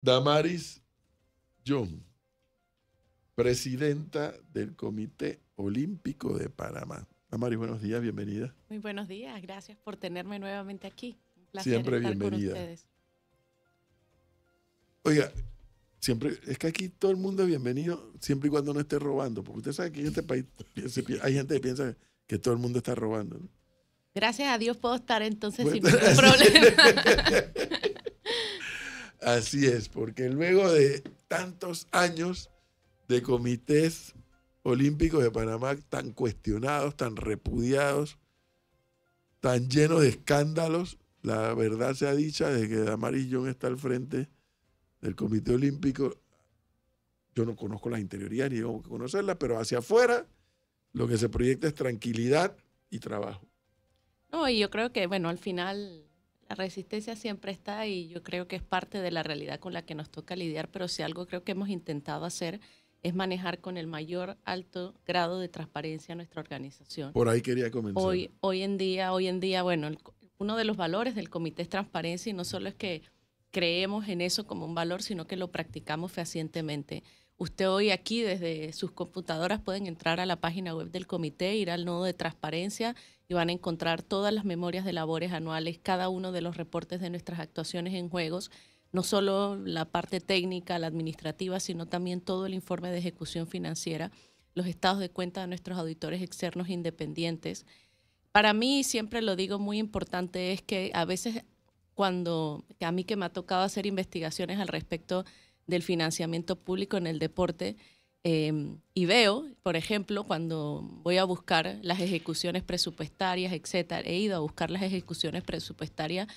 Damaris Young, presidenta del Comité Olímpico de Panamá. Damaris, buenos días, bienvenida. Muy buenos días, gracias por tenerme nuevamente aquí. Un placer Siempre estar con bienvenida. ustedes. Oiga, siempre, es que aquí todo el mundo es bienvenido siempre y cuando no esté robando, porque usted sabe que en este país hay gente que piensa que todo el mundo está robando, ¿no? Gracias a Dios puedo estar entonces Bueno, sin ningún problema. Así es, porque luego de tantos años de comités olímpicos de Panamá tan cuestionados, tan repudiados, tan llenos de escándalos, la verdad sea dicha, desde que Damaris Young está al frente del Comité Olímpico, yo no conozco las interioridades ni tengo que conocerlas, pero hacia afuera lo que se proyecta es tranquilidad y trabajo. No, y yo creo que, bueno, al final la resistencia siempre está y yo creo que es parte de la realidad con la que nos toca lidiar, pero si algo creo que hemos intentado hacer es manejar con el mayor alto grado de transparencia nuestra organización. Por ahí quería comenzar. Hoy en día, bueno, uno de los valores del comité es transparencia y no solo es que creemos en eso como un valor, sino que lo practicamos fehacientemente. Usted hoy aquí desde sus computadoras pueden entrar a la página web del comité, ir al nodo de transparencia y van a encontrar todas las memorias de labores anuales, cada uno de los reportes de nuestras actuaciones en juegos, no solo la parte técnica, la administrativa, sino también todo el informe de ejecución financiera, los estados de cuenta de nuestros auditores externos independientes. Para mí, siempre lo digo, muy importante es que a veces a mí que me ha tocado hacer investigaciones al respecto del financiamiento público en el deporte, y veo, por ejemplo, cuando voy a buscar las ejecuciones presupuestarias, etcétera, he ido a buscar las ejecuciones presupuestarias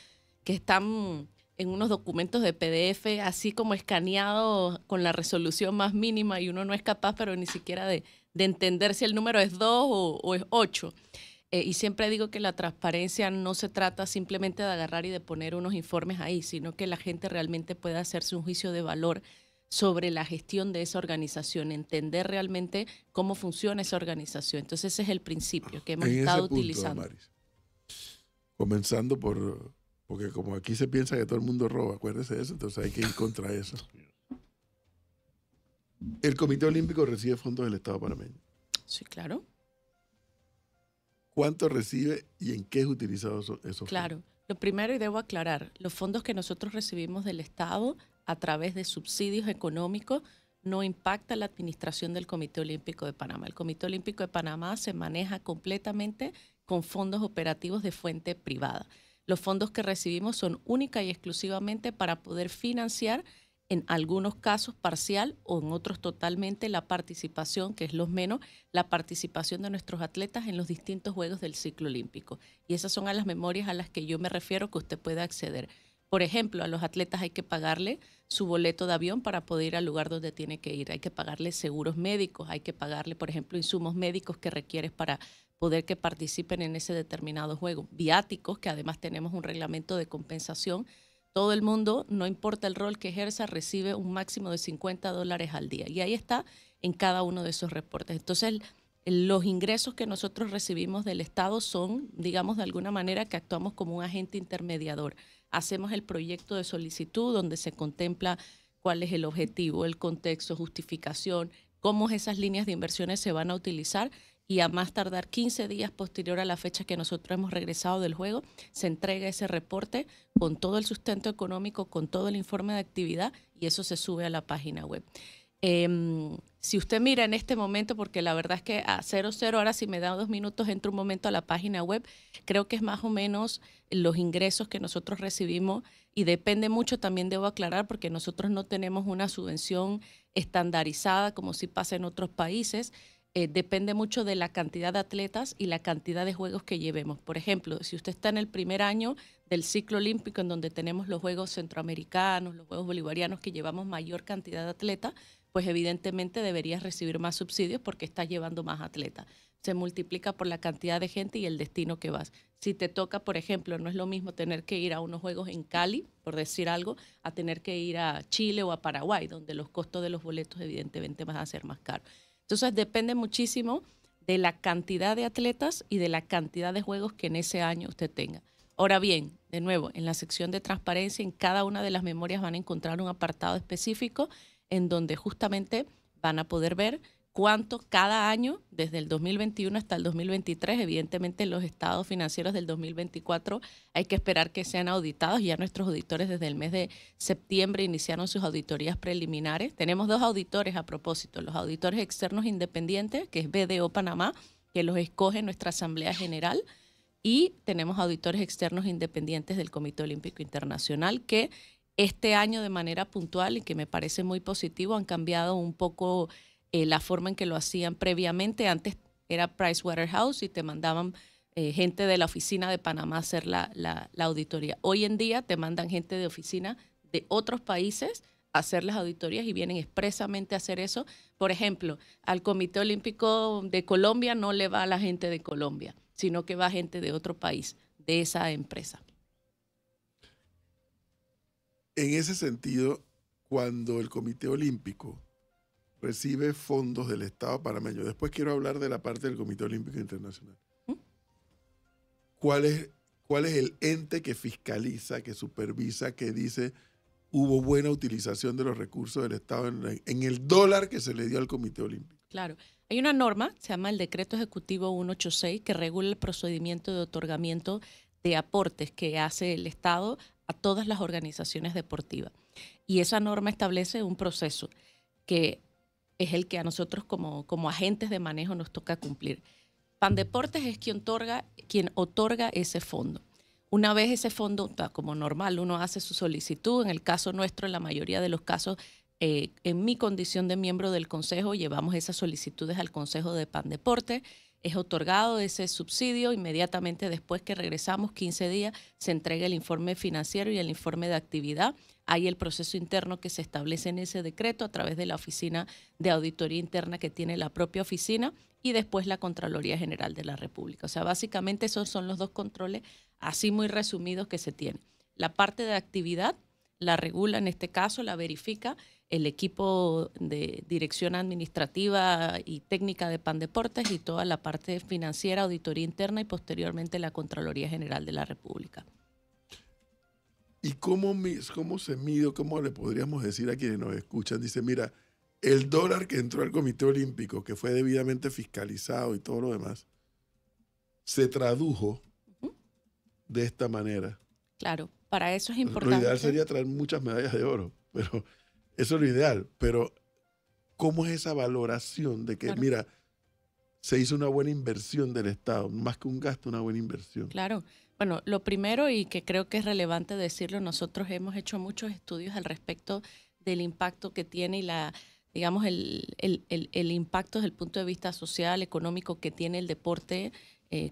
que están en unos documentos de PDF, así como escaneados con la resolución más mínima y uno no es capaz, pero ni siquiera de entender si el número es 2 o es 8. Y siempre digo que la transparencia no se trata simplemente de agarrar y de poner unos informes ahí, sino que la gente realmente pueda hacerse un juicio de valor sobre la gestión de esa organización, entender realmente cómo funciona esa organización. Entonces ese es el principio que hemos estado utilizando. Damaris, comenzando porque como aquí se piensa que todo el mundo roba, acuérdese de eso, entonces hay que ir contra eso. El Comité Olímpico recibe fondos del Estado panameño. Sí, claro. ¿Cuánto recibe y en qué es utilizado esos fondos? Claro. Lo primero, y debo aclarar, los fondos que nosotros recibimos del Estado a través de subsidios económicos no impacta la administración del Comité Olímpico de Panamá. El Comité Olímpico de Panamá se maneja completamente con fondos operativos de fuente privada. Los fondos que recibimos son única y exclusivamente para poder financiar, en algunos casos parcial o en otros totalmente, la participación, que es lo menos, la participación de nuestros atletas en los distintos Juegos del Ciclo Olímpico. Y esas son a las memorias a las que yo me refiero que usted puede acceder. Por ejemplo, a los atletas hay que pagarle su boleto de avión para poder ir al lugar donde tiene que ir. Hay que pagarle seguros médicos, hay que pagarle, por ejemplo, insumos médicos que requieres para poder que participen en ese determinado juego. Viáticos, que además tenemos un reglamento de compensación. Todo el mundo, no importa el rol que ejerza, recibe un máximo de $50 al día. Y ahí está en cada uno de esos reportes. Entonces, los ingresos que nosotros recibimos del Estado son, digamos, de alguna manera que actuamos como un agente intermediador. Hacemos el proyecto de solicitud donde se contempla cuál es el objetivo, el contexto, justificación, cómo esas líneas de inversiones se van a utilizar, y a más tardar 15 días posterior a la fecha que nosotros hemos regresado del juego, se entrega ese reporte con todo el sustento económico, con todo el informe de actividad, y eso se sube a la página web. Si usted mira en este momento, porque la verdad es que a 00, ahora si me da 2 minutos, entro un momento a la página web, creo que es más o menos los ingresos que nosotros recibimos, y depende mucho, también debo aclarar, porque nosotros no tenemos una subvención estandarizada como sí pasa en otros países. Depende mucho de la cantidad de atletas y la cantidad de juegos que llevemos. Por ejemplo, si usted está en el primer año del ciclo olímpico, en donde tenemos los Juegos Centroamericanos, los Juegos Bolivarianos, que llevamos mayor cantidad de atletas, pues evidentemente deberías recibir más subsidios porque estás llevando más atletas. Se multiplica por la cantidad de gente y el destino que vas. Si te toca, por ejemplo, no es lo mismo tener que ir a unos juegos en Cali, por decir algo, a tener que ir a Chile o a Paraguay, donde los costos de los boletos evidentemente van a ser más caros. Entonces depende muchísimo de la cantidad de atletas y de la cantidad de juegos que en ese año usted tenga. Ahora bien, de nuevo, en la sección de transparencia, en cada una de las memorias van a encontrar un apartado específico en donde justamente van a poder ver cuánto cada año, desde el 2021 hasta el 2023, evidentemente los estados financieros del 2024 hay que esperar que sean auditados. Ya nuestros auditores desde el mes de septiembre iniciaron sus auditorías preliminares. Tenemos 2 auditores a propósito, los auditores externos independientes, que es BDO Panamá, que los escoge nuestra Asamblea General, y tenemos auditores externos independientes del Comité Olímpico Internacional que este año de manera puntual y que me parece muy positivo han cambiado un poco la forma en que lo hacían previamente. Antes era Pricewaterhouse y te mandaban gente de la oficina de Panamá a hacer la auditoría. Hoy en día te mandan gente de oficina de otros países a hacer las auditorías y vienen expresamente a hacer eso. Por ejemplo, al Comité Olímpico de Colombia no le va a la gente de Colombia, sino que va gente de otro país, de esa empresa. En ese sentido, cuando el Comité Olímpico recibe fondos del Estado panameño, después quiero hablar de la parte del Comité Olímpico Internacional. ¿Cuál es el ente que fiscaliza, que supervisa, que dice hubo buena utilización de los recursos del Estado en el dólar que se le dio al Comité Olímpico? Claro. Hay una norma, se llama el Decreto Ejecutivo 186, que regula el procedimiento de otorgamiento de aportes que hace el Estado a todas las organizaciones deportivas. Y esa norma establece un proceso que es el que a nosotros como agentes de manejo nos toca cumplir. Pandeportes es quien otorga ese fondo. Una vez ese fondo, como normal, uno hace su solicitud. En el caso nuestro, en la mayoría de los casos, en mi condición de miembro del Consejo, llevamos esas solicitudes al Consejo de Pandeporte. Es otorgado ese subsidio. Inmediatamente después que regresamos, 15 días, se entrega el informe financiero y el informe de actividad. Hay el proceso interno que se establece en ese decreto a través de la Oficina de Auditoría Interna que tiene la propia oficina y después la Contraloría General de la República. O sea, básicamente esos son los 2 controles así muy resumidos que se tienen. La parte de actividad la regula, en este caso, la verifica el equipo de dirección administrativa y técnica de Pandeportes y toda la parte financiera, auditoría interna y posteriormente la Contraloría General de la República. ¿Y cómo se mide, cómo le podríamos decir a quienes nos escuchan? Dice, mira, el dólar que entró al Comité Olímpico, que fue debidamente fiscalizado y todo lo demás, se tradujo de esta manera. Claro, para eso es importante. Lo ideal sería traer muchas medallas de oro, pero eso es lo ideal. Pero, ¿cómo es esa valoración de que, claro, mira, se hizo una buena inversión del Estado, más que un gasto, una buena inversión? Claro. Bueno, lo primero, y que creo que es relevante decirlo, nosotros hemos hecho muchos estudios al respecto del impacto que tiene y digamos, el impacto desde el punto de vista social, económico que tiene el deporte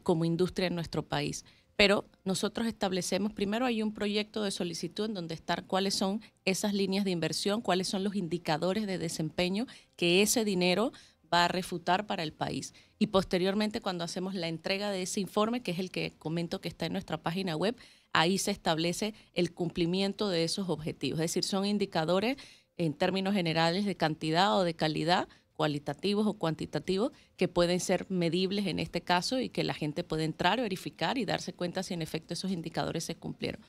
como industria en nuestro país. Pero nosotros establecemos, primero hay un proyecto de solicitud en donde están cuáles son esas líneas de inversión, cuáles son los indicadores de desempeño que ese dinero va a refutar para el país. Y posteriormente, cuando hacemos la entrega de ese informe, que es el que comento que está en nuestra página web, ahí se establece el cumplimiento de esos objetivos. Es decir, son indicadores en términos generales de cantidad o de calidad, cualitativos o cuantitativos, que pueden ser medibles en este caso y que la gente puede entrar, verificar y darse cuenta si en efecto esos indicadores se cumplieron.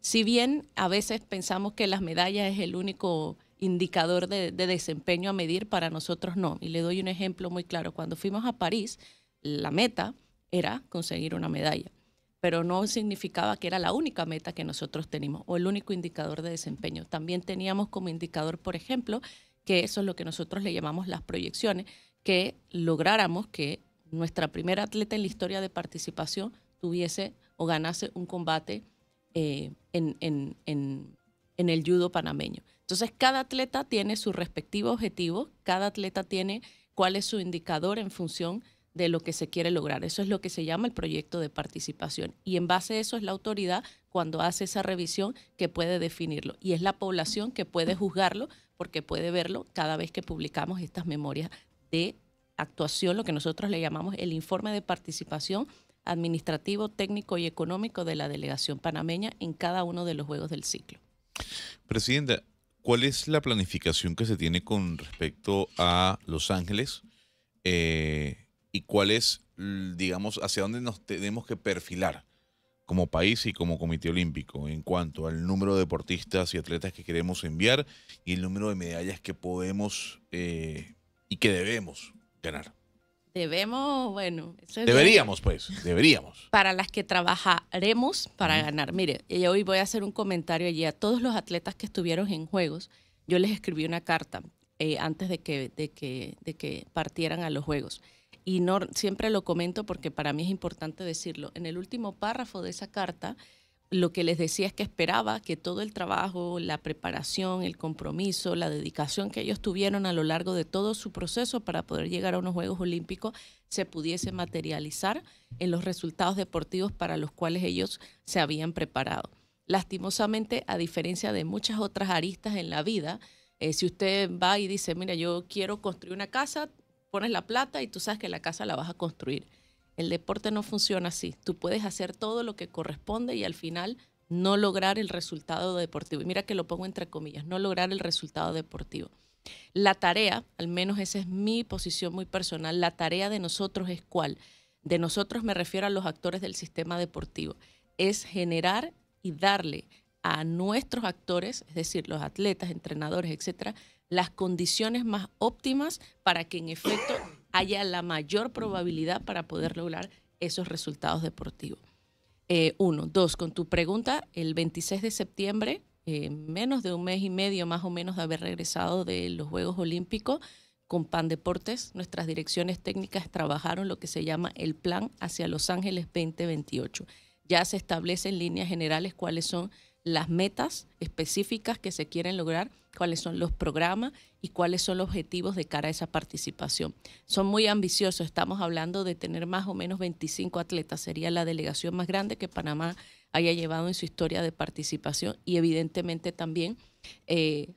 Si bien a veces pensamos que las medallas es el único indicador de desempeño a medir, para nosotros no. Y le doy un ejemplo muy claro. Cuando fuimos a París, la meta era conseguir una medalla, pero no significaba que era la única meta que nosotros teníamos o el único indicador de desempeño. También teníamos como indicador, por ejemplo, que eso es lo que nosotros le llamamos las proyecciones, que lográramos que nuestra primera atleta en la historia de participación tuviese o ganase un combate en el judo panameño. Entonces, cada atleta tiene su respectivo objetivo, cada atleta tiene cuál es su indicador en función de lo que se quiere lograr. Eso es lo que se llama el proyecto de participación. Y en base a eso es la autoridad, cuando hace esa revisión, que puede definirlo. Y es la población que puede juzgarlo, porque puede verlo cada vez que publicamos estas memorias de actuación, lo que nosotros le llamamos el informe de participación administrativo, técnico y económico de la delegación panameña en cada uno de los Juegos del Ciclo. Presidenta, ¿cuál es la planificación que se tiene con respecto a Los Ángeles? ¿Y cuál es, digamos, hacia dónde nos tenemos que perfilar como país y como Comité Olímpico en cuanto al número de deportistas y atletas que queremos enviar y el número de medallas que podemos y que debemos ganar? Debemos, bueno, eso es Deberíamos, pues, deberíamos. para las que trabajaremos para ganar. Mire, y hoy voy a hacer un comentario allí a todos los atletas que estuvieron en Juegos. Yo les escribí una carta antes de que partieran a los Juegos. Y no siempre lo comento porque para mí es importante decirlo. En el último párrafo de esa carta, lo que les decía es que esperaba que todo el trabajo, la preparación, el compromiso, la dedicación que ellos tuvieron a lo largo de todo su proceso para poder llegar a unos Juegos Olímpicos se pudiese materializar en los resultados deportivos para los cuales ellos se habían preparado. Lastimosamente, a diferencia de muchas otras aristas en la vida, si usted va y dice, mira, yo quiero construir una casa, pones la plata y tú sabes que la casa la vas a construir. El deporte no funciona así. Tú puedes hacer todo lo que corresponde y al final no lograr el resultado deportivo. Y mira que lo pongo entre comillas, no lograr el resultado deportivo. La tarea, al menos esa es mi posición muy personal, la tarea de nosotros es ¿cuál? De nosotros me refiero a los actores del sistema deportivo. Es generar y darle a nuestros actores, es decir, los atletas, entrenadores, etcétera, las condiciones más óptimas para que en efecto haya la mayor probabilidad para poder lograr esos resultados deportivos. Uno. Dos, con tu pregunta, el 26 de septiembre, menos de un mes y medio más o menos de haber regresado de los Juegos Olímpicos, con PAN Deportes, nuestras direcciones técnicas trabajaron lo que se llama el Plan hacia Los Ángeles 2028. Ya se establece en líneas generales cuáles son las metas específicas que se quieren lograr, cuáles son los programas y cuáles son los objetivos de cara a esa participación. Son muy ambiciosos, estamos hablando de tener más o menos 25 atletas, sería la delegación más grande que Panamá haya llevado en su historia de participación y evidentemente también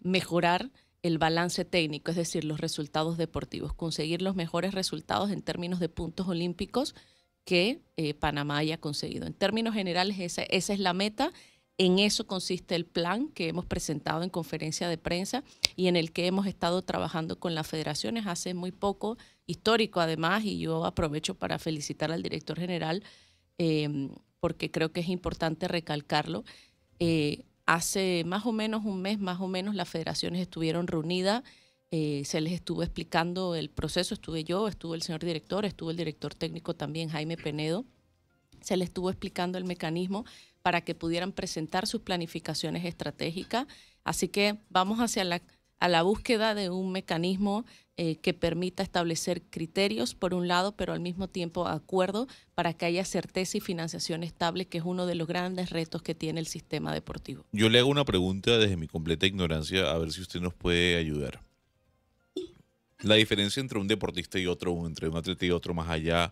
mejorar el balance técnico, es decir, los resultados deportivos, conseguir los mejores resultados en términos de puntos olímpicos que Panamá haya conseguido. En términos generales, esa es la meta. En eso consiste el plan que hemos presentado en conferencia de prensa y en el que hemos estado trabajando con las federaciones hace muy poco, histórico además, y yo aprovecho para felicitar al director general porque creo que es importante recalcarlo. Hace más o menos un mes, más o menos, las federaciones estuvieron reunidas, se les estuvo explicando el proceso, estuve yo, estuvo el señor director, estuvo el director técnico también, Jaime Penedo, se les estuvo explicando el mecanismo para que pudieran presentar sus planificaciones estratégicas. Así que vamos hacia la búsqueda de un mecanismo que permita establecer criterios, por un lado, pero al mismo tiempo acuerdo para que haya certeza y financiación estable, que es uno de los grandes retos que tiene el sistema deportivo. Yo le hago una pregunta desde mi completa ignorancia, a ver si usted nos puede ayudar. La diferencia entre un deportista y otro, entre un atleta y otro, más allá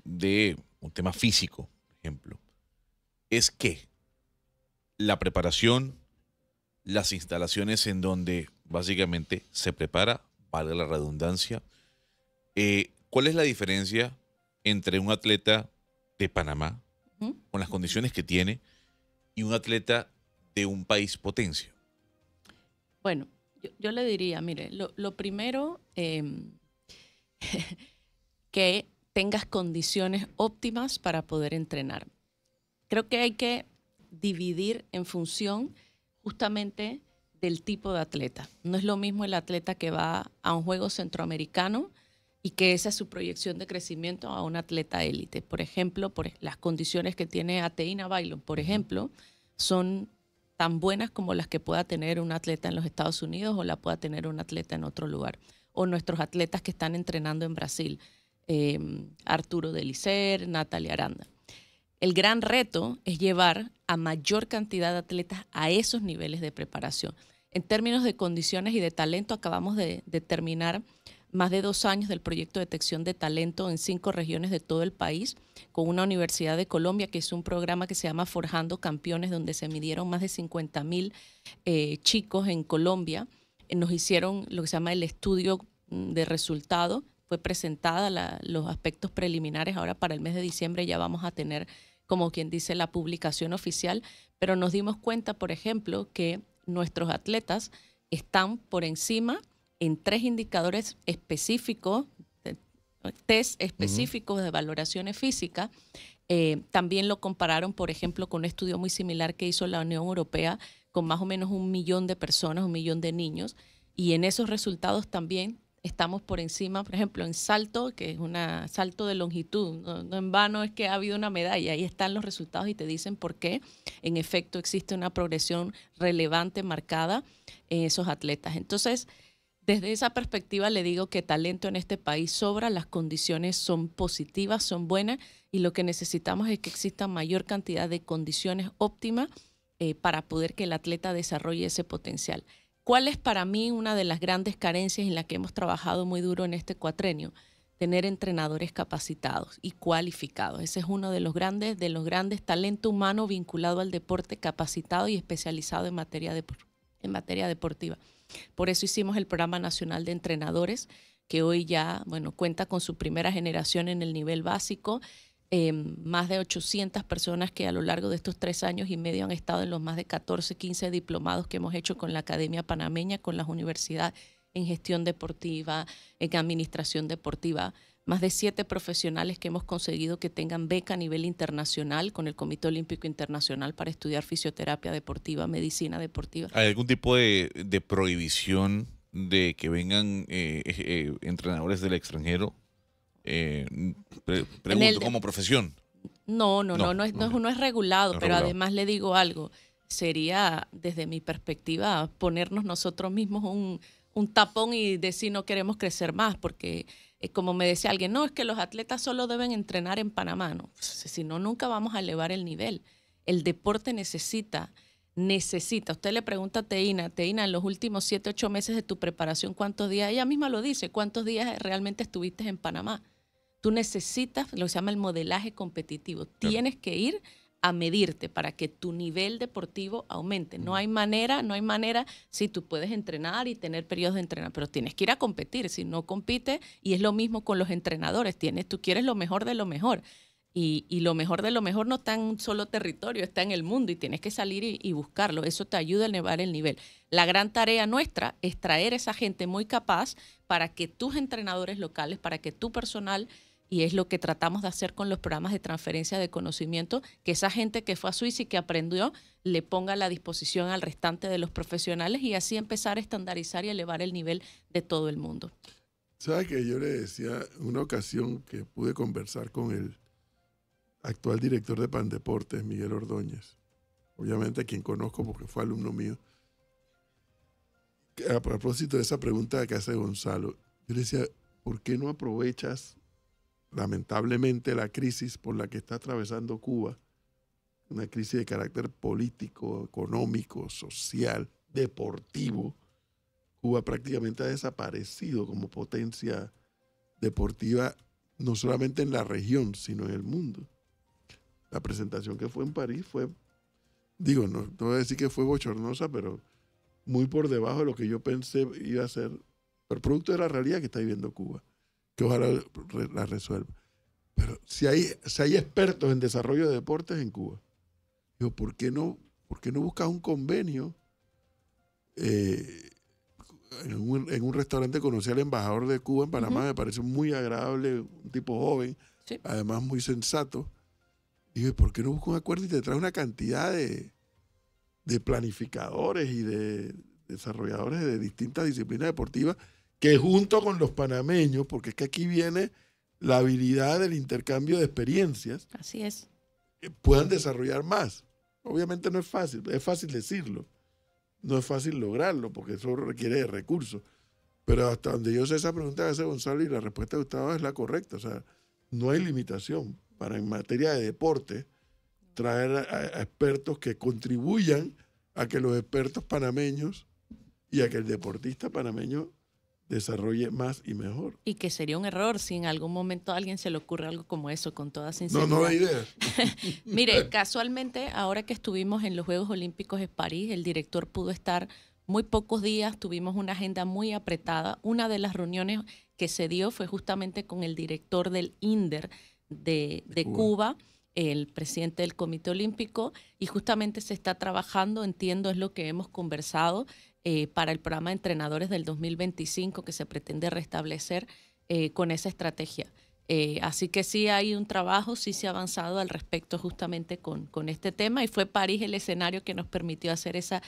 de un tema físico, por ejemplo, es que la preparación, las instalaciones en donde básicamente se prepara, valga la redundancia, ¿cuál es la diferencia entre un atleta de Panamá, con las condiciones que tiene, y un atleta de un país potencia? Bueno, yo le diría, mire, lo primero, que tengas condiciones óptimas para poder entrenar. Creo que hay que dividir en función justamente del tipo de atleta. No es lo mismo el atleta que va a un juego centroamericano y que esa es su proyección de crecimiento a un atleta élite. Por ejemplo, las condiciones que tiene Ateína Bailón, por ejemplo, son tan buenas como las que pueda tener un atleta en los Estados Unidos o la pueda tener un atleta en otro lugar. O nuestros atletas que están entrenando en Brasil, Arturo Delicer, Natalia Aranda. El gran reto es llevar a mayor cantidad de atletas a esos niveles de preparación. En términos de condiciones y de talento, acabamos de terminar más de 2 años del proyecto de detección de talento en 5 regiones de todo el país, con una universidad de Colombia que hizo un programa que se llama Forjando Campeones, donde se midieron más de 50,000 chicos en Colombia. Nos hicieron lo que se llama el estudio de resultado. Fue presentada los aspectos preliminares. Ahora para el mes de diciembre ya vamos a tener, como quien dice, la publicación oficial, pero nos dimos cuenta, por ejemplo, que nuestros atletas están por encima en 3 indicadores específicos, test específicos de valoraciones físicas, También lo compararon, por ejemplo, con un estudio muy similar que hizo la Unión Europea con más o menos 1 millón de personas, 1 millón de niños, y en esos resultados también estamos por encima, por ejemplo, en salto, que es un salto de longitud. No en vano es que ha habido una medalla. Ahí están los resultados y te dicen por qué. En efecto, existe una progresión relevante, marcada en esos atletas. Entonces, desde esa perspectiva le digo que talento en este país sobra, las condiciones son positivas, son buenas, y lo que necesitamos es que exista mayor cantidad de condiciones óptimas para poder que el atleta desarrolle ese potencial. ¿Cuál es para mí una de las grandes carencias en la que hemos trabajado muy duro en este cuatrenio? Tener entrenadores capacitados y cualificados. Ese es uno de los grandes talento humano vinculado al deporte, capacitado y especializado en materia deportiva. Por eso hicimos el Programa Nacional de Entrenadores, que hoy ya, cuenta con su primera generación en el nivel básico. Más de 800 personas que a lo largo de estos 3 años y medio han estado en los más de 14, 15 diplomados que hemos hecho con la Academia Panameña, con las universidades en gestión deportiva, en administración deportiva. Más de 7 profesionales que hemos conseguido que tengan beca a nivel internacional con el Comité Olímpico Internacional para estudiar fisioterapia deportiva, medicina deportiva. ¿Hay algún tipo de prohibición de que vengan entrenadores del extranjero? Pregunto, como profesión. No es regulado, No es pero regulado. además le digo algo. Sería, desde mi perspectiva, ponernos nosotros mismos un tapón y decir no queremos crecer más, porque como me decía alguien, no, es que los atletas solo deben entrenar en Panamá. No, si no, nunca vamos a elevar el nivel. El deporte necesita. Usted le pregunta a Teína, en los últimos 7, 8 meses de tu preparación, ¿cuántos días? Ella misma lo dice, ¿cuántos días realmente estuviste en Panamá? Tú necesitas lo que se llama el modelaje competitivo. Claro. Tienes que ir a medirte para que tu nivel deportivo aumente. No hay manera, sí, tú puedes entrenar y tener periodos de entrenar, pero tienes que ir a competir. Si no compites, y es lo mismo con los entrenadores, tú quieres lo mejor de lo mejor. Y lo mejor de lo mejor no está en un solo territorio, está en el mundo y tienes que salir y buscarlo. Eso te ayuda a elevar el nivel. La gran tarea nuestra es traer esa gente muy capaz para que tus entrenadores locales, para que tu personal, y es lo que tratamos de hacer con los programas de transferencia de conocimiento, que esa gente que fue a Suiza y que aprendió le ponga a la disposición al restante de los profesionales y así empezar a estandarizar y elevar el nivel de todo el mundo. ¿Sabes que yo le decía en una ocasión que pude conversar con el actual director de Pandeportes, Miguel Ordóñez, obviamente a quien conozco porque fue alumno mío, a propósito de esa pregunta que hace Gonzalo, yo le decía, ¿por qué no aprovechas lamentablemente la crisis por la que está atravesando Cuba, una crisis de carácter político, económico, social, deportivo? Cuba prácticamente ha desaparecido como potencia deportiva, no solamente en la región, sino en el mundo. La presentación que fue en París fue, no voy a decir que fue bochornosa, pero muy por debajo de lo que yo pensé iba a ser, pero producto de la realidad que está viviendo Cuba, que ojalá la resuelva. Pero si hay expertos en desarrollo de deportes en Cuba, digo, ¿por qué no buscas un convenio? En un restaurante conocí al embajador de Cuba en Panamá, me pareció muy agradable, un tipo joven, sí, además muy sensato. Dije, ¿por qué no buscas un acuerdo y te traes una cantidad de planificadores y de desarrolladores de distintas disciplinas deportivas que junto con los panameños, porque es que aquí viene la habilidad del intercambio de experiencias, así es, puedan desarrollar más? Obviamente no es fácil decirlo, no es fácil lograrlo porque eso requiere de recursos, pero hasta donde yo sé esa pregunta que hace Gonzalo y la respuesta de Gustavo es la correcta, o sea, no hay limitación para en materia de deporte traer a expertos que contribuyan a que los expertos panameños y a que el deportista panameño desarrolle más y mejor. y que sería un error si en algún momento a alguien se le ocurre algo como eso, con toda sinceridad. No hay idea. Mire, casualmente, ahora que estuvimos en los Juegos Olímpicos de París, el director pudo estar muy pocos días, tuvimos una agenda muy apretada. Una de las reuniones que se dio fue justamente con el director del INDER de Cuba, el presidente del Comité Olímpico, y justamente se está trabajando, entiendo, es lo que hemos conversado, para el programa de entrenadores del 2025 que se pretende restablecer con esa estrategia. Así que sí hay un trabajo, sí se ha avanzado al respecto justamente con este tema, y fue París el escenario que nos permitió hacer esa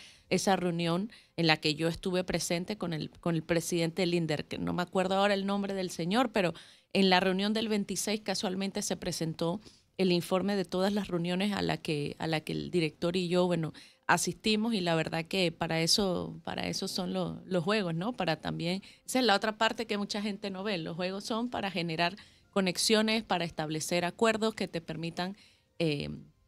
reunión en la que yo estuve presente con el presidente Linder, que no me acuerdo ahora el nombre del señor, pero en la reunión del 26 casualmente se presentó el informe de todas las reuniones a la que el director y yo, bueno, asistimos, y la verdad que para eso son los juegos, ¿no? Para también, esa es la otra parte que mucha gente no ve, los juegos son para generar conexiones, para establecer acuerdos que te permitan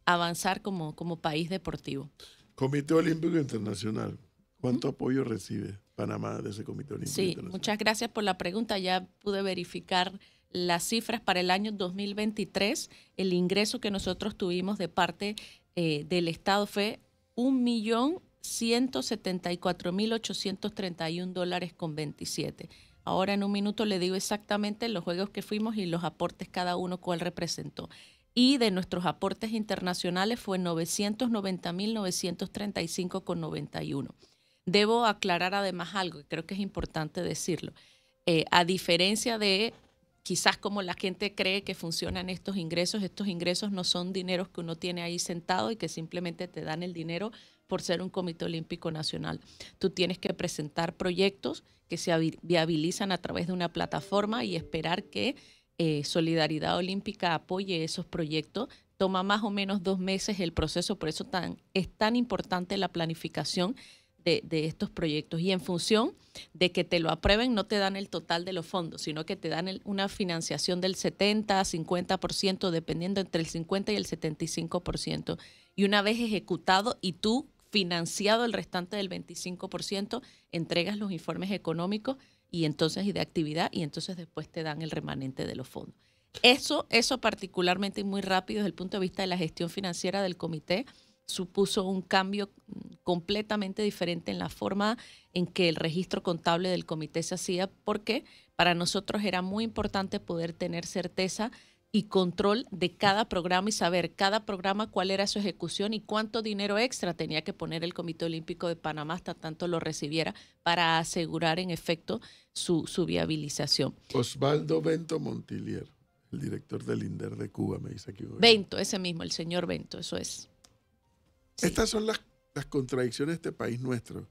avanzar como país deportivo. Comité Olímpico Internacional, ¿cuánto apoyo recibe Panamá de ese Comité Olímpico Internacional? Muchas gracias por la pregunta. Ya pude verificar las cifras para el año 2023. El ingreso que nosotros tuvimos de parte del Estado fue $1.174.831.27. Ahora en un minuto le digo exactamente los juegos que fuimos y los aportes cada uno cuál representó. Y de nuestros aportes internacionales fue 990.935,91. Debo aclarar además algo, que creo que es importante decirlo. A diferencia de quizás como la gente cree que funcionan estos ingresos no son dineros que uno tiene ahí sentado y que simplemente te dan el dinero por ser un Comité Olímpico Nacional. Tú tienes que presentar proyectos que se viabilizan a través de una plataforma y esperar que Solidaridad Olímpica apoye esos proyectos. Toma más o menos 2 meses el proceso, por eso es tan importante la planificación de estos proyectos. Y en función de que te lo aprueben, no te dan el total de los fondos, sino que te dan una financiación del 70, 50%, dependiendo entre el 50 y el 75%. Y una vez ejecutado y tú financiado el restante del 25%, entregas los informes económicos y de actividad, y entonces después te dan el remanente de los fondos. Eso particularmente muy rápido desde el punto de vista de la gestión financiera del comité, supuso un cambio completamente diferente en la forma en que el registro contable del comité se hacía, porque para nosotros era muy importante poder tener certeza y control de cada programa y saber cada programa cuál era su ejecución y cuánto dinero extra tenía que poner el Comité Olímpico de Panamá hasta tanto lo recibiera para asegurar en efecto su viabilización. Osvaldo Bento Montilier, el director del INDER de Cuba, me dice aquí. Bento, ese mismo, el señor Bento, eso es. Sí. Estas son las contradicciones de este país nuestro.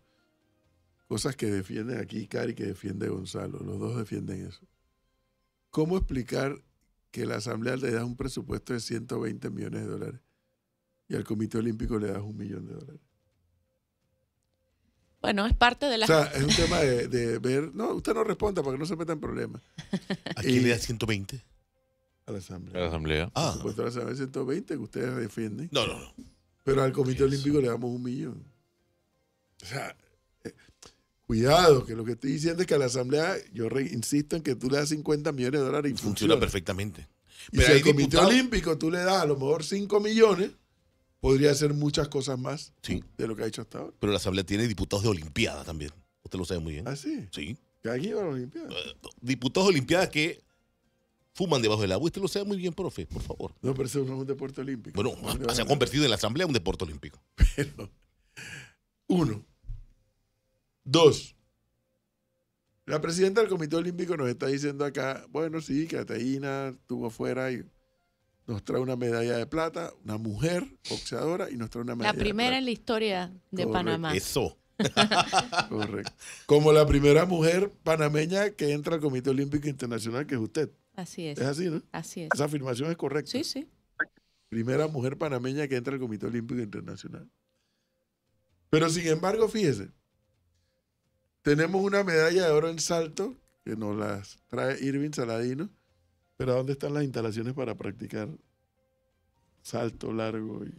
Cosas que defienden aquí Cari, que defiende Gonzalo. Los dos defienden eso. ¿Cómo explicar que la Asamblea le da un presupuesto de $120 millones y al Comité Olímpico le das $1 millón? Bueno, es parte de la... O sea, es un tema de ver... No, usted no responda para que no se meta en problemas. ¿A quién le da 120? A la Asamblea. A la Asamblea. El presupuesto de la Asamblea es 120 que ustedes defienden. No. Pero al Comité Olímpico le damos $1 millón. O sea, cuidado, que lo que estoy diciendo es que a la Asamblea, yo insisto en que tú le das $50 millones y funciona perfectamente. Y pero si al Comité Olímpico tú le das a lo mejor 5 millones, podría hacer muchas cosas más de lo que ha hecho hasta ahora. Pero la Asamblea tiene diputados de Olimpiada también. Usted lo sabe muy bien. ¿Ah, sí? Sí. ¿Que aquí va a la Olimpiada? Diputados de Olimpiada que fuman debajo del agua. Usted lo sabe muy bien, profe, por favor. No, pero eso no es un deporte olímpico. Bueno, se ha convertido en la Asamblea un deporte olímpico. Pero, 1. 2. La presidenta del Comité Olímpico nos está diciendo acá, bueno, sí, que Caterina estuvo afuera y nos trae una medalla de plata, una mujer boxeadora, y nos trae una medalla de plata. La primera en la historia de Panamá. Eso. Correcto. Como la primera mujer panameña que entra al Comité Olímpico Internacional, que es usted. Así es. Es así, ¿no? Así es. Esa afirmación es correcta. Sí, sí. Primera mujer panameña que entra al Comité Olímpico Internacional. Pero sin embargo, fíjese, tenemos una medalla de oro en salto que nos las trae Irving Saladino, pero ¿dónde están las instalaciones para practicar salto largo y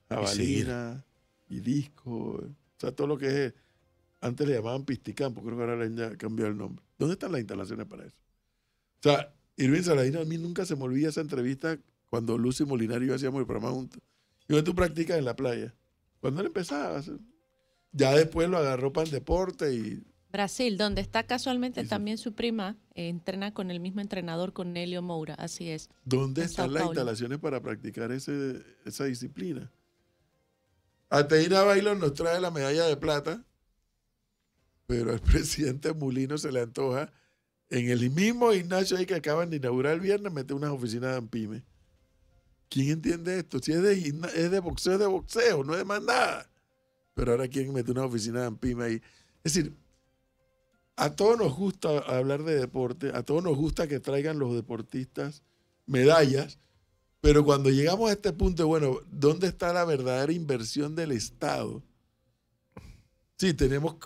jabalina y disco? O sea, todo lo que es, antes le llamaban pisticampo, creo que ahora le han cambiado el nombre. ¿Dónde están las instalaciones para eso? O sea, Irving Saladino, a mí nunca se me olvida esa entrevista cuando Lucy Molinari y yo hacíamos el programa juntos. Y donde tú practicas en la playa. Cuando él empezaba, ya después lo agarró para el deporte y... Brasil, donde está casualmente también su prima, entrena con el mismo entrenador, con Nelio Moura, así es. ¿Dónde están las instalaciones para practicar esa disciplina? Ateína Bailón nos trae la medalla de plata, pero al presidente Mulino se le antoja En el mismo gimnasio ahí que acaban de inaugurar el viernes, mete unas oficinas de ANPYME. ¿Quién entiende esto? Si es de boxeo, no es de más nada. Pero ahora quieren meter una oficina de ANPYME ahí. Es decir, a todos nos gusta hablar de deporte, a todos nos gusta que traigan los deportistas medallas, pero cuando llegamos a este punto, bueno, ¿dónde está la verdadera inversión del Estado? Sí, tenemos,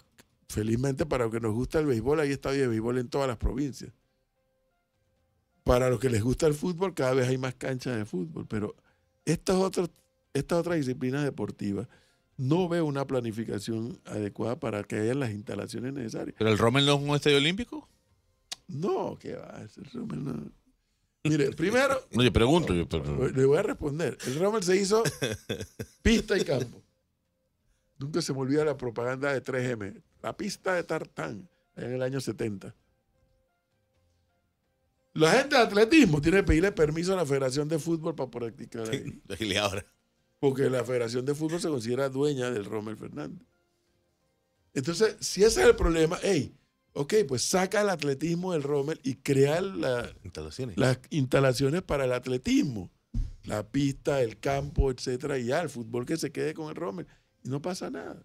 felizmente para los que nos gusta el béisbol, hay estadio de béisbol en todas las provincias. Para los que les gusta el fútbol, cada vez hay más canchas de fútbol, pero estas otras disciplinas deportivas, no veo una planificación adecuada para que haya las instalaciones necesarias. ¿Pero el Rommel no es un estadio olímpico? No, ¿qué va? El Rommel no. Mire, primero... No, yo pregunto. Le voy a responder. El Rommel se hizo pista y campo. Nunca se me olvida la propaganda de 3M. La pista de tartán, allá en el año 70. La gente de atletismo tiene que pedirle permiso a la Federación de Fútbol para practicar ahí. Dile ahora. Porque la Federación de Fútbol se considera dueña del Rommel Fernández. Entonces, si ese es el problema, pues saca el atletismo del Rommel y crea las instalaciones para el atletismo. La pista, el campo, etcétera, y ya, el fútbol que se quede con el Rommel. Y no pasa nada.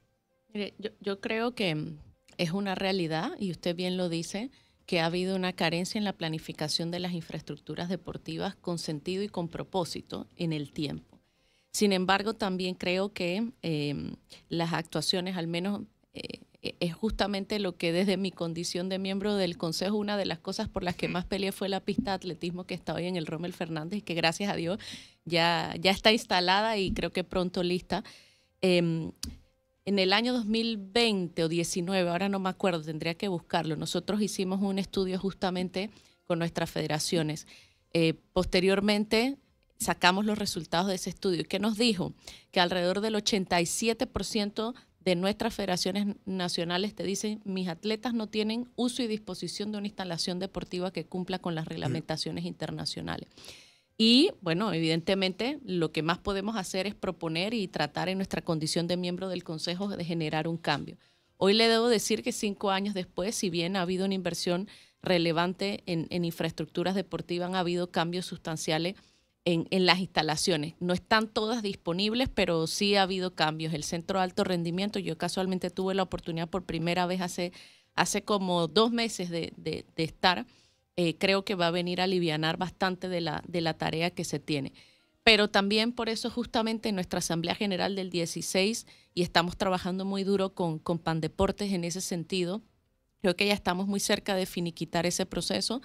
Mire, yo creo que es una realidad, y usted bien lo dice, que ha habido una carencia en la planificación de las infraestructuras deportivas con sentido y con propósito en el tiempo. Sin embargo, también creo que las actuaciones, al menos es justamente lo que desde mi condición de miembro del Consejo, una de las cosas por las que más peleé fue la pista de atletismo que está hoy en el Rommel Fernández y que gracias a Dios ya está instalada y creo que pronto lista. En el año 2020 o 19, ahora no me acuerdo, tendría que buscarlo, nosotros hicimos un estudio justamente con nuestras federaciones. Posteriormente sacamos los resultados de ese estudio. ¿Qué nos dijo? Que alrededor del 87% de nuestras federaciones nacionales te dicen, mis atletas no tienen uso y disposición de una instalación deportiva que cumpla con las reglamentaciones internacionales. Y, bueno, evidentemente, lo que más podemos hacer es proponer y tratar en nuestra condición de miembro del Consejo de generar un cambio. Hoy le debo decir que 5 años después, si bien ha habido una inversión relevante en infraestructuras deportivas, han habido cambios sustanciales en las instalaciones. No están todas disponibles, pero sí ha habido cambios. El Centro de Alto Rendimiento, yo casualmente tuve la oportunidad por primera vez hace como 2 meses de estar. Creo que va a venir a alivianar bastante de la tarea que se tiene. Pero también por eso justamente en nuestra Asamblea General del 16, y estamos trabajando muy duro con Pandeportes en ese sentido, creo que ya estamos muy cerca de finiquitar ese proceso.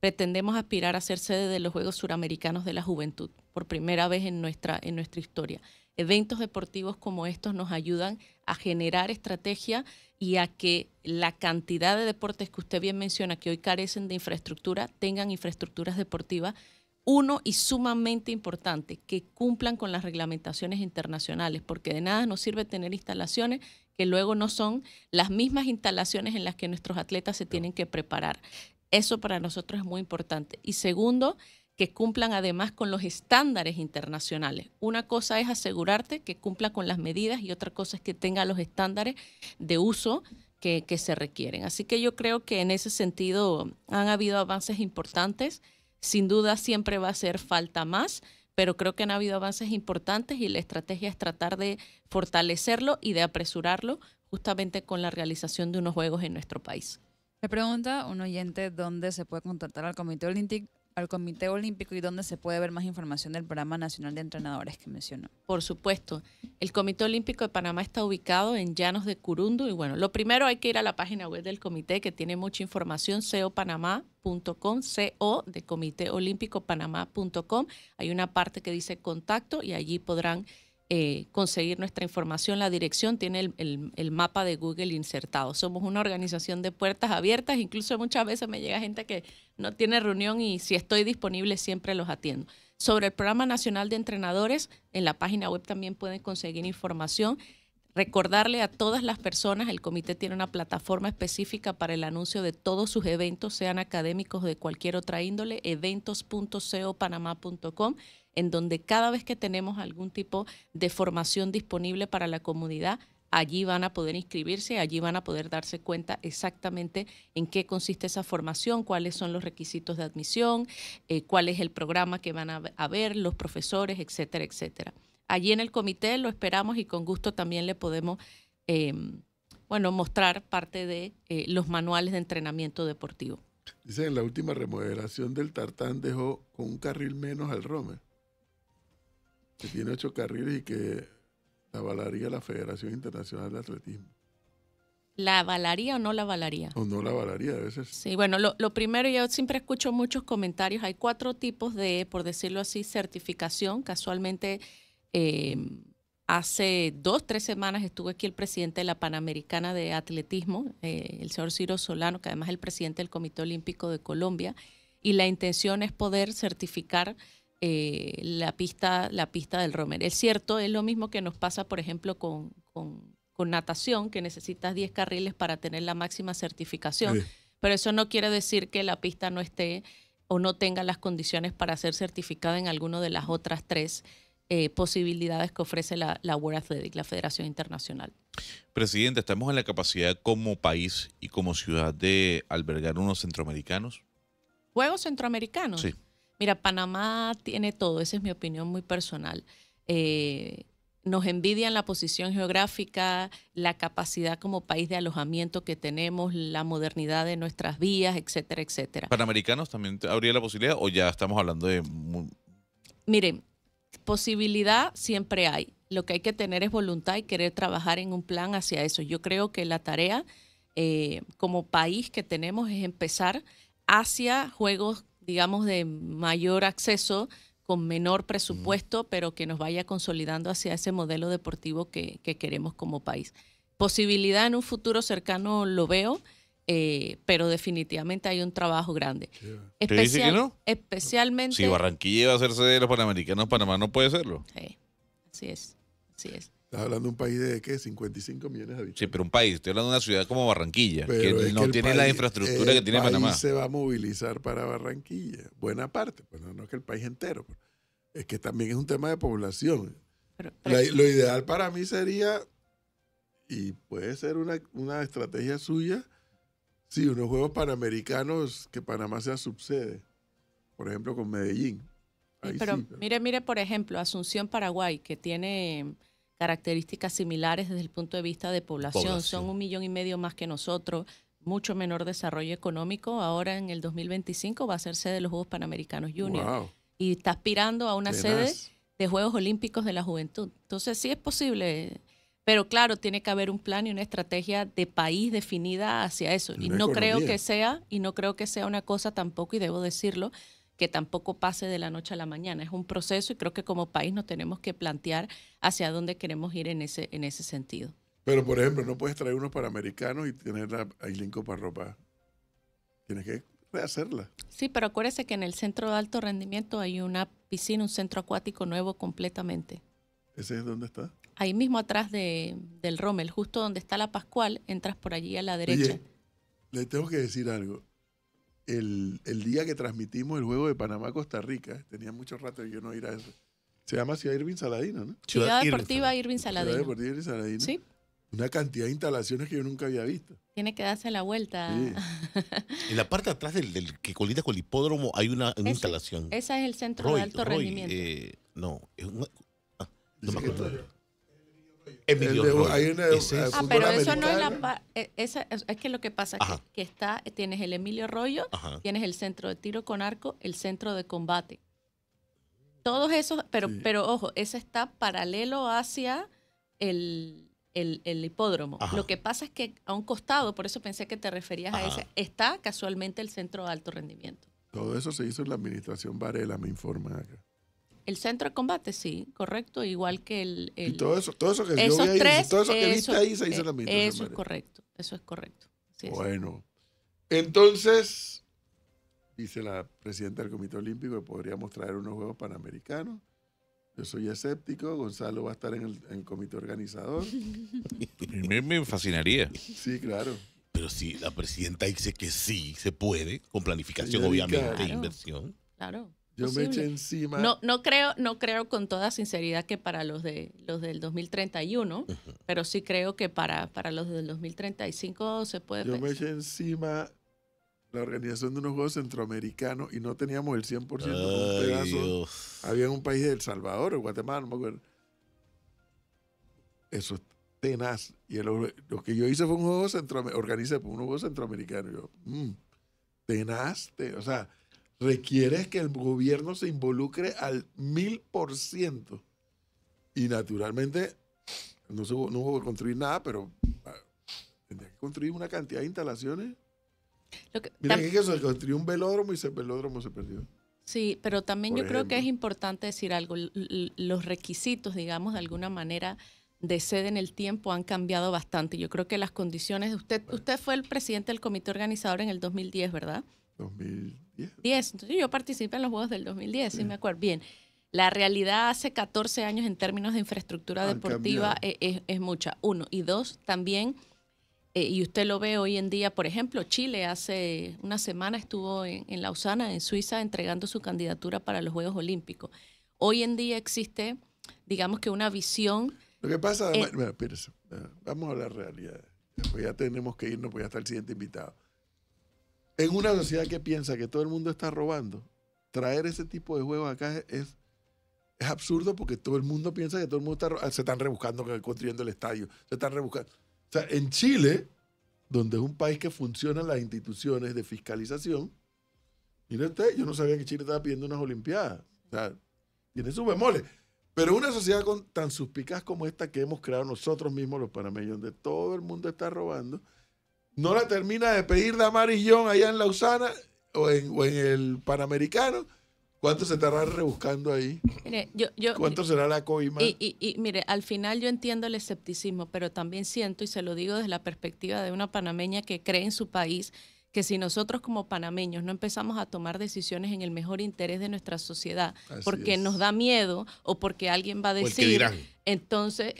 Pretendemos aspirar a ser sede de los Juegos Suramericanos de la Juventud, por primera vez en nuestra historia. Eventos deportivos como estos nos ayudan a generar estrategia y a que la cantidad de deportes que usted bien menciona, que hoy carecen de infraestructura, tengan infraestructuras deportivas. Uno, y sumamente importante, que cumplan con las reglamentaciones internacionales, porque de nada nos sirve tener instalaciones que luego no son las mismas instalaciones en las que nuestros atletas se tienen que preparar. Eso para nosotros es muy importante. Y segundo, que cumplan además con los estándares internacionales. Una cosa es asegurarte que cumpla con las medidas y otra cosa es que tenga los estándares de uso que se requieren. Así que yo creo que en ese sentido han habido avances importantes. Sin duda siempre va a hacer falta más, pero creo que han habido avances importantes y la estrategia es tratar de fortalecerlo y de apresurarlo justamente con la realización de unos juegos en nuestro país. Le pregunta un oyente dónde se puede contactar al Comité Olímpico y dónde se puede ver más información del Programa Nacional de Entrenadores que mencionó. Por supuesto. El Comité Olímpico de Panamá está ubicado en Llanos de Curundu y bueno, lo primero hay que ir a la página web del comité que tiene mucha información, copanamá.com, co de Comité Olímpico Panamá.com. Hay una parte que dice contacto y allí podrán conseguir nuestra información. La dirección tiene el mapa de Google insertado. Somos una organización de puertas abiertas, incluso muchas veces me llega gente que no tiene reunión y si estoy disponible siempre los atiendo. Sobre el Programa Nacional de Entrenadores, en la página web también pueden conseguir información. Recordarle a todas las personas, el comité tiene una plataforma específica para el anuncio de todos sus eventos, sean académicos o de cualquier otra índole, eventos.copanamá.com, en donde cada vez que tenemos algún tipo de formación disponible para la comunidad, allí van a poder inscribirse, allí van a poder darse cuenta exactamente en qué consiste esa formación, cuáles son los requisitos de admisión, cuál es el programa que van a ver, los profesores, etcétera, etcétera. Allí en el comité lo esperamos y con gusto también le podemos mostrar parte de los manuales de entrenamiento deportivo. Dice en la última remodelación del Tartán dejó con un carril menos al Romer, que tiene 8 carriles y que la avalaría la Federación Internacional de Atletismo. ¿La avalaría o no la avalaría? O no la avalaría, a veces. Sí, bueno, lo primero, yo siempre escucho muchos comentarios. Hay 4 tipos de, por decirlo así, certificación. Casualmente, hace 2-3 semanas estuvo aquí el presidente de la Panamericana de Atletismo, el señor Ciro Solano, que además es el presidente del Comité Olímpico de Colombia, y la intención es poder certificar la pista del Romer. Es cierto, es lo mismo que nos pasa, por ejemplo, con natación, que necesitas 10 carriles para tener la máxima certificación, Sí. pero eso no quiere decir que la pista no esté o no tenga las condiciones para ser certificada en alguna de las otras 3 posibilidades que ofrece la World Athletic, la Federación Internacional. Presidente, ¿estamos en la capacidad como país y como ciudad de albergar unos centroamericanos? ¿Juegos centroamericanos? Sí. Mira, Panamá tiene todo, esa es mi opinión muy personal. Nos envidian la posición geográfica, la capacidad como país de alojamiento que tenemos, la modernidad de nuestras vías, etcétera, etcétera. ¿Panamericanos también habría la posibilidad o ya estamos hablando de... Miren, posibilidad siempre hay. Lo que hay que tener es voluntad y querer trabajar en un plan hacia eso. Yo creo que la tarea como país que tenemos es empezar hacia juegos, digamos, de mayor acceso, con menor presupuesto, pero que nos vaya consolidando hacia ese modelo deportivo que queremos como país. Posibilidad en un futuro cercano lo veo, pero definitivamente hay un trabajo grande. ¿Te dice que no? Especialmente... Si Barranquilla va a hacerse de los Panamericanos, Panamá no puede serlo. Sí, así es. Estás hablando de un país de, ¿qué? 55 millones de habitantes. Sí, pero un país, estoy hablando de una ciudad como Barranquilla, Pero que es no el tiene país- la infraestructura que tiene Panamá. El país se va a movilizar para Barranquilla. Buena parte, pues no es que el país entero. Pues. Es que también es un tema de población. Pero Lo ideal para mí sería, y puede ser una estrategia suya, sí, unos Juegos Panamericanos que Panamá sea subsede. Por ejemplo, con Medellín. Ahí pero sí, mire, por ejemplo, Asunción, Paraguay, que tiene características similares desde el punto de vista de población. Son 1,5 millones más que nosotros, mucho menor desarrollo económico. Ahora en el 2025 va a ser sede de los Juegos Panamericanos Junior. Wow. Y está aspirando a una Tenaz. sede de Juegos Olímpicos de la Juventud. Entonces sí es posible, pero claro, tiene que haber un plan y una estrategia de país definida hacia eso. Y Y una no creo economía. que sea una cosa tampoco, y debo decirlo, que tampoco pase de la noche a la mañana. Es un proceso y creo que como país nos tenemos que plantear hacia dónde queremos ir en ese sentido. Pero, por ejemplo, no puedes traer unos panamericanos y tener a Ilinco Parropa. Tienes que rehacerla. Sí, pero acuérdese que en el centro de alto rendimiento hay una piscina, un centro acuático nuevo completamente. ¿Ese es donde está? Ahí mismo atrás del Rommel, justo donde está la Pascual, entras por allí a la derecha. Oye, le tengo que decir algo. El día que transmitimos el juego de Panamá-Costa Rica, tenía mucho rato de yo no ir a eso. Se llama Ciudad Irving Saladino, ¿no? Ciudad Deportiva Irving Ciudad Saladino. Deportiva Irving Saladino. Sí, Una cantidad de instalaciones que yo nunca había visto. tiene que darse la vuelta. Sí. En la parte de atrás del que colinda con el hipódromo hay una instalación. Ese es el centro de alto rendimiento. No, es no Dice me que acuerdo. está- Emilio el de- Roy. hay una- Ese es- fútbol Pero eso no es americano. es que lo que pasa es Ajá. que tienes el Emilio Arroyo, Ajá. tienes el centro de tiro con arco, el centro de combate. Todos esos, Sí. pero ojo, ese está paralelo hacia el hipódromo. Ajá. Lo que pasa es que a un costado, por eso pensé que te referías a Ajá. ese, está casualmente el centro de alto rendimiento. Todo eso se hizo en la administración Varela, me informan acá. El centro de combate, sí, correcto, igual que Y todo eso que yo esos vi ahí, tres, todo eso que viste eso- ahí se hizo en la administración eso es Varela. correcto, eso es correcto. Así es. Bueno, entonces, dice la presidenta del Comité Olímpico que podríamos traer unos Juegos Panamericanos. Yo soy escéptico, Gonzalo va a estar en el comité organizador. Me fascinaría. Sí, claro. Pero si la presidenta dice que sí, se puede, con planificación, Señorita. obviamente, Claro. inversión. Claro. Yo me posible. eché encima. No creo con toda sinceridad que para los del 2031, pero sí creo que para los del 2035 se puede Yo me pensar. eché encima la organización de unos Juegos Centroamericanos y no teníamos el 100% con un Ay, pedazo. Dios. Había en un país de El Salvador o Guatemala, no me acuerdo. Eso es tenaz. Y lo que yo hice fue un juego centroamericano, organicé por unos Juegos Centroamericanos. Yo, tenaz, o sea, requieres que el gobierno se involucre al 1000%. Y naturalmente, no hubo que construir nada, pero tendría que construir una cantidad de instalaciones. Lo que- Mira tam- que se construyó un velódromo y ese velódromo se perdió. Sí, pero también Por yo creo que es ejemplo. importante decir algo. Los requisitos, digamos, de alguna manera, de sede en el tiempo han cambiado bastante. Yo creo que las condiciones de usted fue el presidente del comité organizador en el 2010, ¿verdad? 2010. 10. Entonces yo participé en los Juegos del 2010, sí me acuerdo. Bien, la realidad hace 14 años en términos de infraestructura Han deportiva cambiado. es mucha. Uno. Y dos, también, y usted lo ve hoy en día, por ejemplo, Chile hace una semana estuvo en Lausana, en Suiza, entregando su candidatura para los Juegos Olímpicos. Hoy en día existe, digamos que una visión. Lo que pasa, mira, espérese, vamos a la realidad. Pues ya tenemos que irnos, pues ya está el siguiente invitado. En una sociedad que piensa que todo el mundo está robando, traer ese tipo de juegos acá es absurdo porque todo el mundo piensa que todo el mundo se están rebuscando construyendo el estadio, se están rebuscando. O sea, en Chile, donde es un país que funcionan las instituciones de fiscalización, mire usted, yo no sabía que Chile estaba pidiendo unas olimpiadas. O sea, tiene sus bemoles. Pero una sociedad tan suspicaz como esta que hemos creado nosotros mismos, los panameños, donde todo el mundo está robando, no la termina de pedir Damaris Young allá en Lausana o en el Panamericano. ¿Cuánto se estará rebuscando ahí? Mire, ¿Cuánto será la coima? Y mire, al final yo entiendo el escepticismo, pero también siento, y se lo digo desde la perspectiva de una panameña que cree en su país, que si nosotros como panameños no empezamos a tomar decisiones en el mejor interés de nuestra sociedad, Así porque es. nos da miedo o porque alguien va a el que decir, dirán. entonces,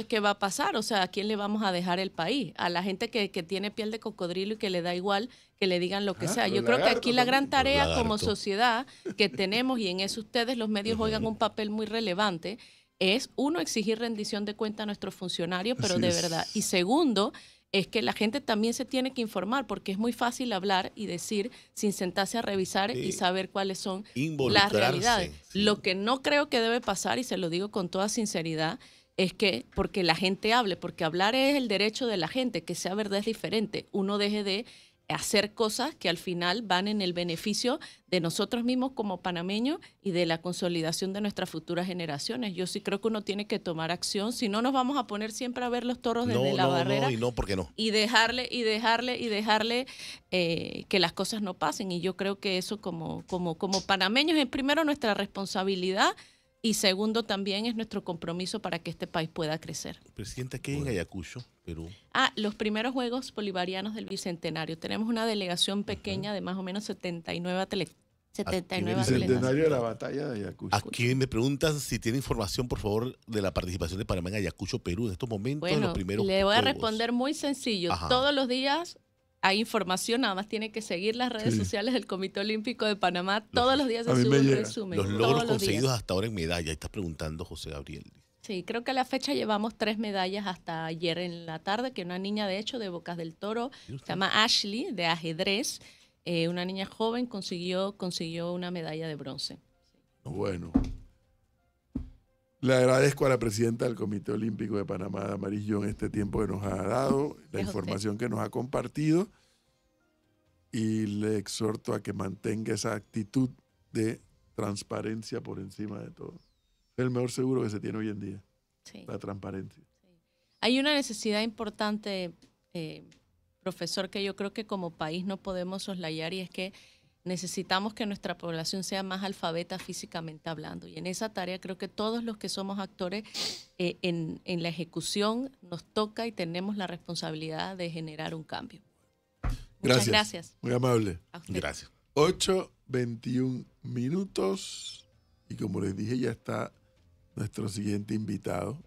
¿qué va a pasar? O sea, ¿a quién le vamos a dejar el país? A la gente que tiene piel de cocodrilo y que le da igual que le digan lo que sea. los Yo creo que aquí lagartos la gran también. tarea Los como lagartos. sociedad que tenemos, y en eso ustedes los medios juegan un papel muy relevante, es uno, exigir rendición de cuenta a nuestros funcionarios, pero Así de es. verdad. Y segundo, es que la gente también se tiene que informar, porque es muy fácil hablar y decir sin sentarse a revisar y Sí. saber cuáles son las Involucrarse, realidades. sí. Lo que no creo que debe pasar, y se lo digo con toda sinceridad, es que porque la gente hable, porque hablar es el derecho de la gente, que sea verdad es diferente. Uno deje de hacer cosas que al final van en el beneficio de nosotros mismos como panameños y de la consolidación de nuestras futuras generaciones. Yo sí creo que uno tiene que tomar acción, si no nos vamos a poner siempre a ver los toros desde la barrera No, y no, ¿por qué no? y dejarle que las cosas no pasen. Y yo creo que eso como panameños es primero nuestra responsabilidad y segundo también es nuestro compromiso para que este país pueda crecer. Presidente, aquí en Ayacucho, Perú. Los primeros Juegos Bolivarianos del Bicentenario. Tenemos una delegación pequeña de más o menos 79 atletas. Bicentenario de la batalla de Ayacucho. Aquí me preguntan si tiene información, por favor, de la participación de Panamá en Ayacucho, Perú, en estos momentos, en Bueno, los primeros le voy a juegos. responder muy sencillo. Ajá. Todos los días hay información, nada más tiene que seguir las redes Sí. sociales del Comité Olímpico de Panamá. Todos los días se A mí sube me un llega. resumen. Los todos logros los conseguidos días. hasta ahora en medalla. Está preguntando José Gabriel. Sí, creo que a la fecha llevamos 3 medallas hasta ayer en la tarde, que una niña, de hecho, de Bocas del Toro, ¿Y usted? se llama Ashley, de ajedrez, una niña joven, consiguió una medalla de bronce. Bueno. Le agradezco a la presidenta del Comité Olímpico de Panamá, Damaris Young, este tiempo que nos ha dado, la Es información que nos ha compartido, y le exhorto a que mantenga esa actitud de transparencia por encima de todo. Es el mejor seguro que se tiene hoy en día, Sí. la transparencia. Hay una necesidad importante, profesor, que yo creo que como país no podemos soslayar, y es que necesitamos que nuestra población sea más alfabeta físicamente hablando. Y en esa tarea creo que todos los que somos actores en la ejecución nos toca y tenemos la responsabilidad de generar un cambio. Muchas gracias. Muy amable. A usted. Gracias. 8:21 minutos. Y como les dije, ya está nuestro siguiente invitado.